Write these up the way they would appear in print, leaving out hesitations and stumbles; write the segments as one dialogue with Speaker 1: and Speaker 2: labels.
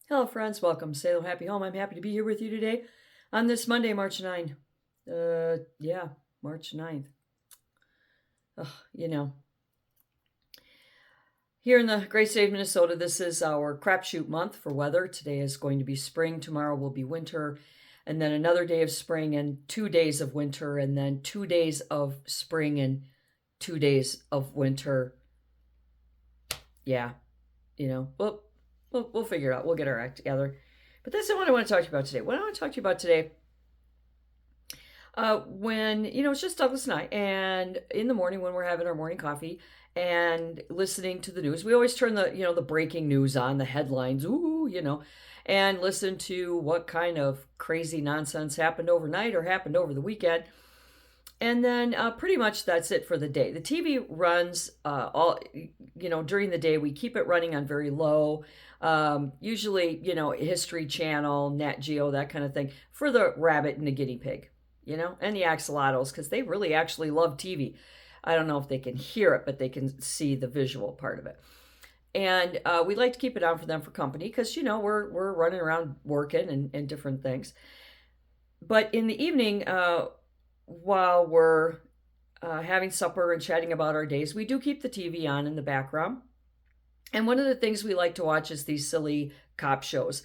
Speaker 1: Hello, friends. Welcome to Salem Happy Home. I'm happy to be here with you today on this Monday, March 9th. Yeah, March 9th. Ugh, you know, here in the great state of Minnesota, this is our crapshoot month for weather. Today is going to be spring. Tomorrow will be winter. And then another day of spring and 2 days of winter. And then 2 days of spring and 2 days of winter. Yeah, we'll figure it out. We'll get our act together. But that's not what I want to talk to you about today. What I want to talk to you about today, when, it's just Douglas and I, and in the morning when we're having our morning coffee and listening to the news, we always turn the breaking news on, the headlines, and listen to what kind of crazy nonsense happened overnight or happened over the weekend. And then pretty much that's it for the day. The TV runs during the day. We keep it running on very low, usually, History Channel, Nat Geo, that kind of thing, for the rabbit and the guinea pig, and the axolotls, because they really actually love TV. I don't know if they can hear it, but they can see the visual part of it. And we like to keep it on for them for company because, we're running around working and different things. But in the evening, while we're having supper and chatting about our days, we do keep the TV on in the background. And one of the things we like to watch is these silly cop shows.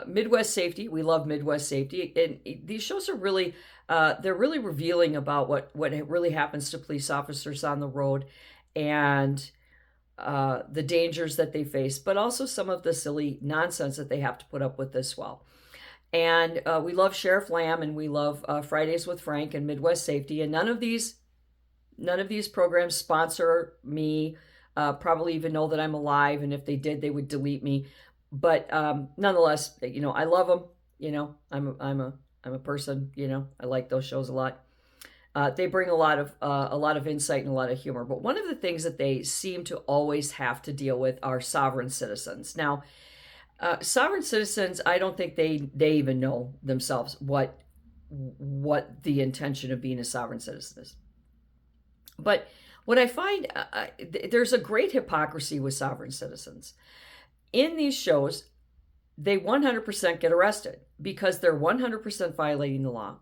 Speaker 1: Midwest Safety, we love Midwest Safety. And these shows are really, they're really revealing about what really happens to police officers on the road and the dangers that they face, but also some of the silly nonsense that they have to put up with as well. And we love Sheriff Lamb, and we love Fridays with Frank and Midwest Safety. And none of these programs sponsor me. Probably even know that I'm alive, and if they did, they would delete me. But nonetheless, I love them. I'm a person. I like those shows a lot. They bring a lot of insight and a lot of humor. But one of the things that they seem to always have to deal with are sovereign citizens. Now, sovereign citizens, I don't think they even know themselves what the intention of being a sovereign citizen is. But what I find, there's a great hypocrisy with sovereign citizens. In these shows, they 100% get arrested because they're 100% violating the law.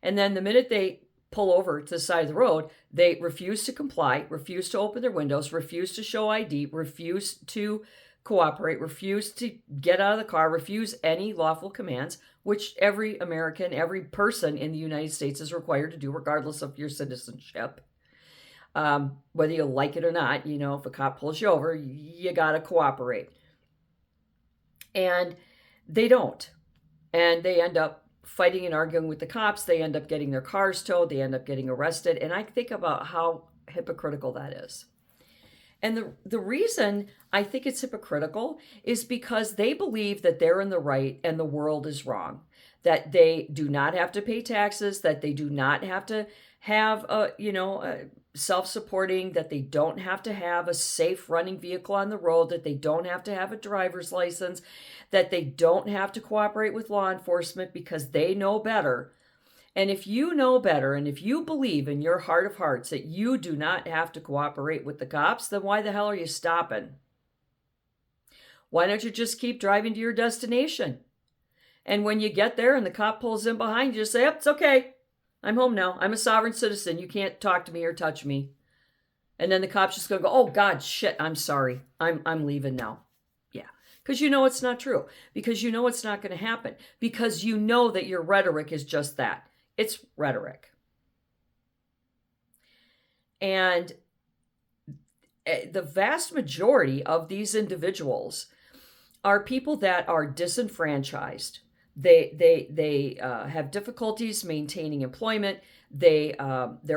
Speaker 1: And then the minute they pull over to the side of the road, they refuse to comply, refuse to open their windows, refuse to show ID, refuse to cooperate, refuse to get out of the car, refuse any lawful commands, which every American, every person in the United States is required to do, regardless of your citizenship. Whether you like it or not, if a cop pulls you over, you got to cooperate. And they don't. And they end up fighting and arguing with the cops. They end up getting their cars towed. They end up getting arrested. And I think about how hypocritical that is. And the reason I think it's hypocritical is because they believe that they're in the right and the world is wrong, that they do not have to pay taxes, that they do not have to have self-supporting, that they don't have to have a safe running vehicle on the road, that they don't have to have a driver's license, that they don't have to cooperate with law enforcement because they know better. And if you know better, and if you believe in your heart of hearts that you do not have to cooperate with the cops, then why the hell are you stopping? Why don't you just keep driving to your destination? And when you get there and the cop pulls in behind you, just say, "Yep, it's okay. I'm home now. I'm a sovereign citizen. You can't talk to me or touch me." And then the cop's just going to go, "Oh, God, shit, I'm sorry. I'm leaving now." Yeah, because it's not true. Because it's not going to happen. Because you know that your rhetoric is just that. It's rhetoric. And the vast majority of these individuals are people that are disenfranchised. They have difficulties maintaining employment. They're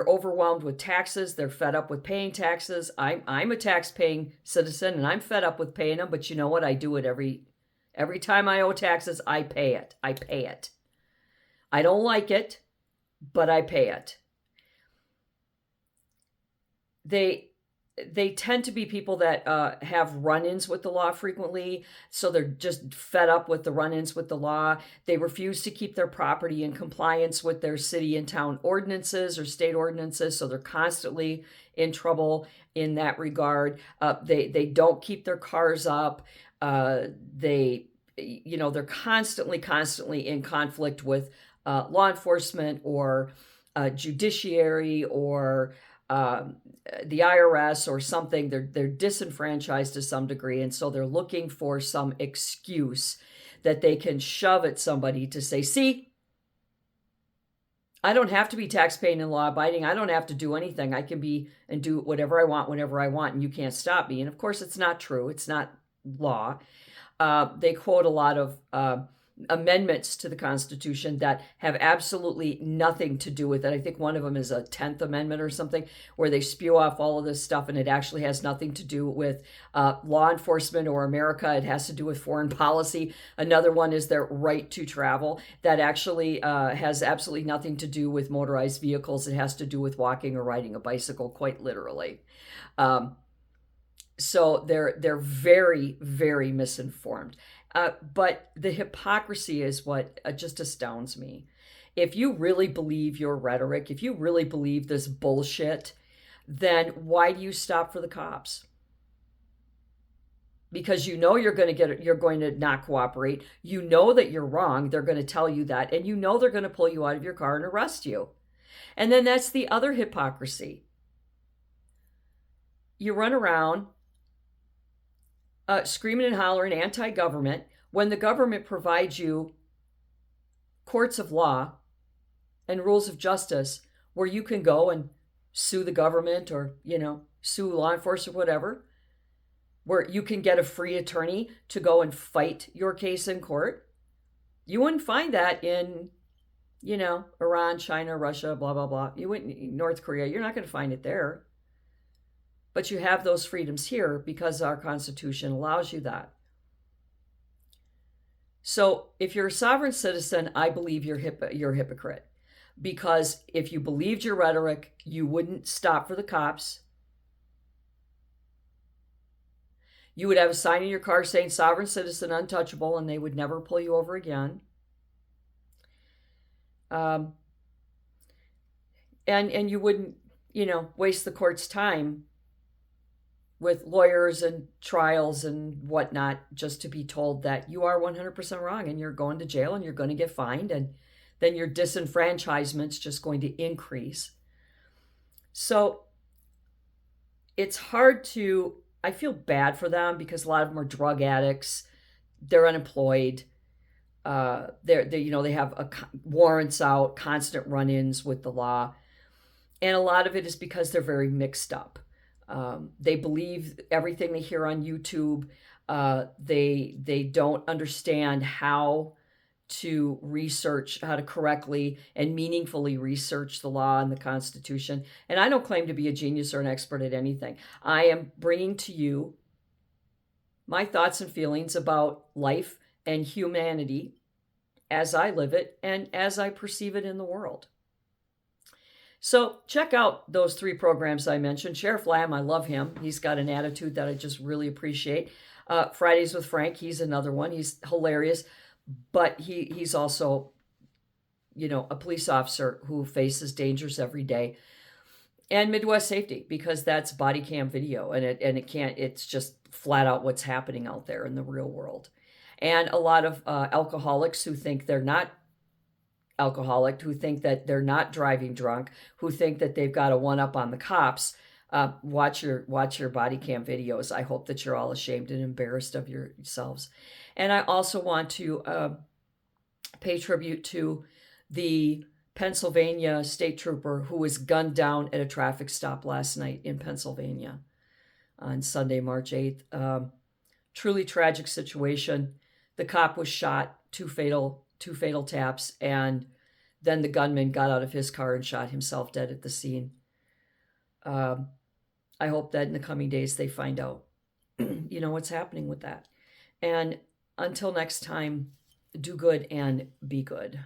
Speaker 1: overwhelmed with taxes. They're fed up with paying taxes. I'm a tax-paying citizen, and I'm fed up with paying them. But you know what? I do it every time I owe taxes. I pay it. I don't like it, but I pay it. They tend to be people that have run-ins with the law frequently, so they're just fed up with the run-ins with the law. They refuse to keep their property in compliance with their city and town ordinances or state ordinances, so they're constantly in trouble in that regard. They don't keep their cars up. They, they're constantly in conflict with law enforcement or judiciary or um, the IRS or something. They're disenfranchised to some degree, and so they're looking for some excuse that they can shove at somebody to say, "See, I don't have to be tax-paying and law-abiding. I don't have to do anything. I can be and do whatever I want whenever I want, and you can't stop me." And of course, it's not true. It's not law. They quote a lot of amendments to the Constitution that have absolutely nothing to do with it. I think one of them is a 10th Amendment or something, where they spew off all of this stuff and it actually has nothing to do with law enforcement or America. It has to do with foreign policy. Another one is their right to travel. That actually has absolutely nothing to do with motorized vehicles. It has to do with walking or riding a bicycle, quite literally. So they're very, very misinformed. But the hypocrisy is what just astounds me. If you really believe your rhetoric, if you really believe this bullshit, then why do you stop for the cops? Because you're going to not cooperate. You know that you're wrong. They're going to tell you that, and you know they're going to pull you out of your car and arrest you. And then that's the other hypocrisy. You run around screaming and hollering anti-government when the government provides you courts of law and rules of justice where you can go and sue the government or, sue law enforcement or whatever, where you can get a free attorney to go and fight your case in court. You wouldn't find that in, Iran, China, Russia, blah, blah, blah. You wouldn't, North Korea, you're not going to find it there. But you have those freedoms here because our Constitution allows you that. So if you're a sovereign citizen, I believe you're a hypocrite. Because if you believed your rhetoric, you wouldn't stop for the cops. You would have a sign in your car saying sovereign citizen untouchable, and they would never pull you over again. And you wouldn't, waste the court's time with lawyers and trials and whatnot, just to be told that you are 100% wrong and you're going to jail and you're going to get fined, and then your disenfranchisement's just going to increase. So it's hard to, I feel bad for them because a lot of them are drug addicts. They're unemployed. They have warrants out, constant run-ins with the law. And a lot of it is because they're very mixed up. They believe everything they hear on YouTube. They don't understand how to research, how to correctly and meaningfully research the law and the Constitution. And I don't claim to be a genius or an expert at anything. I am bringing to you my thoughts and feelings about life and humanity as I live it and as I perceive it in the world. So check out those 3 programs I mentioned. Sheriff Lamb, I love him. He's got an attitude that I just really appreciate. Fridays with Frank, he's another one. He's hilarious, but he's also, a police officer who faces dangers every day. And Midwest Safety, because that's body cam video, and it's just flat out what's happening out there in the real world. And a lot of alcoholics who think they're not alcoholic, who think that they're not driving drunk, who think that they've got a one-up on the cops, watch your body cam videos. I hope that you're all ashamed and embarrassed of yourselves. And I also want to pay tribute to the Pennsylvania state trooper who was gunned down at a traffic stop last night in Pennsylvania on Sunday, March 8th. Truly tragic situation. The cop was shot, two fatal taps, and then the gunman got out of his car and shot himself dead at the scene. I hope that in the coming days they find out, what's happening with that. And until next time, do good and be good.